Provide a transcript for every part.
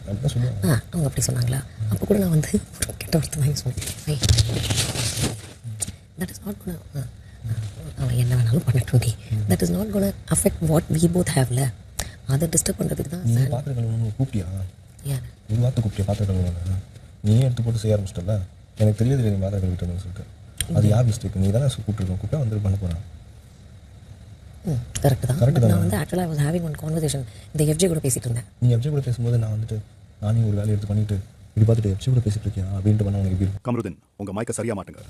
அப்படிதான் சொல்லுவாங்க. அவங்க அப்படி சொன்னாங்களா? அப்போ கூட நான் வந்து ஒரு கெட்ட வார்த்தை வாங்கி சொன்னேன். தட் இஸ் நாட் குண அவன் என்ன வேணாலும் பண்ணட்டும். தட் இஸ் நாட் குண அஃபெக்ட் வாட் வி போத் ஹேவ்ல. அதை டிஸ்டர்ப் பண்ணுறதுக்கு தான் நீ பாத்திரம் கழுவணும் கூப்பிட்டியா? யார் ஒரு வார்த்தை கூப்பிட்டியா பாத்திரம் கழுவணும்? நீயே எடுத்து போட்டு செய்ய ஆரம்பிச்சிட்டல. எனக்கு தெரியாது நீ பாத்திரம் கழுவிட்டேன்னு சொல்லிட்டு. அது யார் மிஸ்டேக்? நீ தானே கூப்பிட்டுருக்கோம். கூப்பிட்டா வந்து பண்ண போகிறான். கரெக்ட் தான். நான் வந்து ஆக்சுவலாக I was having one conversation இந்த எஃப்ஜே கூட பேசிகிட்டு இருந்தேன். நீ எஃப்ஜே கூட பேசும்போது நான் வந்துட்டு நானே ஒரு வேலையை எடுத்து பண்ணிட்டு இப்படி பார்த்துட்டு எஃப்ஜே கூட பேசிட்டு இருக்கியா அப்படின்ட்டு பண்ண உனக்கு எப்படி? கமருதீன் உங்கள் மைக்கை சரியாக மாட்டுங்க.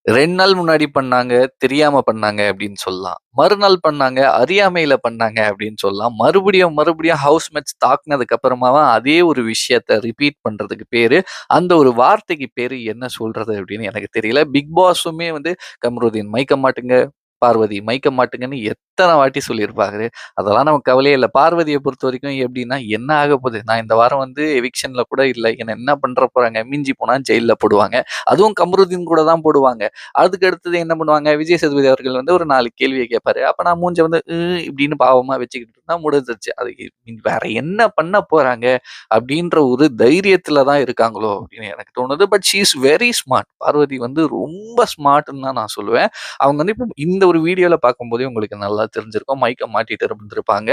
2 நாள் முன்னாடி பண்ணாங்க, தெரியாம பண்ணாங்க அப்படின்னு சொல்லலாம். மறுநாள் பண்ணாங்க, அறியாமையில பண்ணாங்க அப்படின்னு சொல்லலாம். மறுபடியும் ஹவுஸ்மேட்ஸ் தாக்குனதுக்கு அப்புறமாவா அதே ஒரு விஷயத்த ரிப்பீட் பண்றதுக்கு பேரு, அந்த ஒரு வார்த்தைக்கு பேரு என்ன சொல்றது அப்படின்னு எனக்கு தெரியல. பிக் பாஸுமே வந்து கமருதீன் மைக்க மாட்டுங்க, பார்வதி மைக்க மாட்டுங்கன்னு எத்தனை வாட்டி சொல்லியிருப்பாரு. அதெல்லாம் நமக்கு கவலையே இல்ல. பார்வதிய பொறுத்தவரைக்கும் எப்படின்னா, என்ன ஆகப்போகுது? நான் இந்த வாரம் வந்து எவிக்ஷன்ல கூட இல்ல. என்ன என்ன பண்ற போறாங்க? மிஞ்சி போனா ஜெயில்ல போடுவாங்க. அதுவும் கமருதீன் கூட தான் போடுவாங்க. அதுக்கு அடுத்தது என்ன பண்ணுவாங்க? விஜய் சேதுபதி அவர்கள் வந்து ஒரு 4 கேள்விய கேட்பாரு. அப்ப நான் மூஞ்ச வந்து இப்படின்னு பாவமா வச்சுக்கிட்டு இருந்தா முடிஞ்சிருச்சு. அதுக்கு வேற என்ன பண்ண போறாங்க? அப்படின்ற ஒரு தைரியத்துல தான் இருக்காங்களோ அப்படின்னு எனக்கு தோணுது. But she is very smart. Parvathi வந்து ரொம்ப ஸ்மார்ட்ன்னு தான் நான் சொல்லுவேன். அவங்க வந்து இப்போ இந்த ஒரு வீடியோல பார்க்கும்போதே உங்களுக்கு நல்லா தெரிஞ்சிருக்கும். மைக்க மாட்டிட்டு இருந்திருப்பாங்க.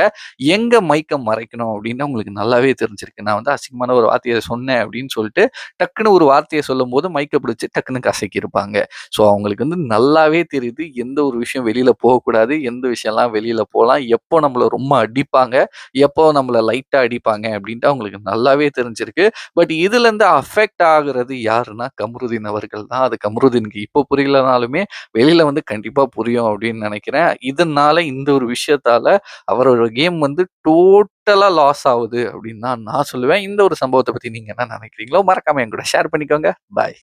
எங்க மைக்க மறைக்கணும் அப்படின்னு உங்களுக்கு நல்லாவே தெரிஞ்சிருக்கு. நான் வந்து அசிங்கமான ஒரு வார்த்தைய சொன்னேன் அப்படின்னு சொல்லிட்டு, டக்குன்னு ஒரு வார்த்தைய சொல்லும்போது மைக்க பிடிச்சு டக்குன்னு கசக்கியிருப்பாங்க. ஸோ அவங்களுக்கு வந்து நல்லாவே தெரியுது எந்த ஒரு விஷயம் வெளியில போகக்கூடாது, எந்த விஷயம்லாம் வெளியில போலாம், எப்போ நம்மள ரொம்ப அடிப்பாங்க, எப்போ நம்மள லைட்டா அடிப்பாங்க அப்படின்ட்டு அவங்களுக்கு நல்லாவே தெரிஞ்சிருக்கு. பட் இதுலேருந்து அஃபெக்ட் ஆகுறது யாருன்னா கமருதீன் அவர்கள் தான். அது கமருதீனுக்கு இப்போ புரியலனாலுமே வெளியில வந்து கண்டிப்பா புரியும் அப்படின்னு நினைக்கிறேன். இதனால இந்த ஒரு விஷயத்தால அவரோட கேம் வந்து டோட்டலா லாஸ் ஆகுது அப்படின்னு தான் நான் சொல்லுவேன். இந்த ஒரு சம்பவத்த பத்தி நீங்க என்ன நினைக்கிறீங்களோ மறக்காம என் கூட ஷேர் பண்ணிக்கோங்க. பாய்.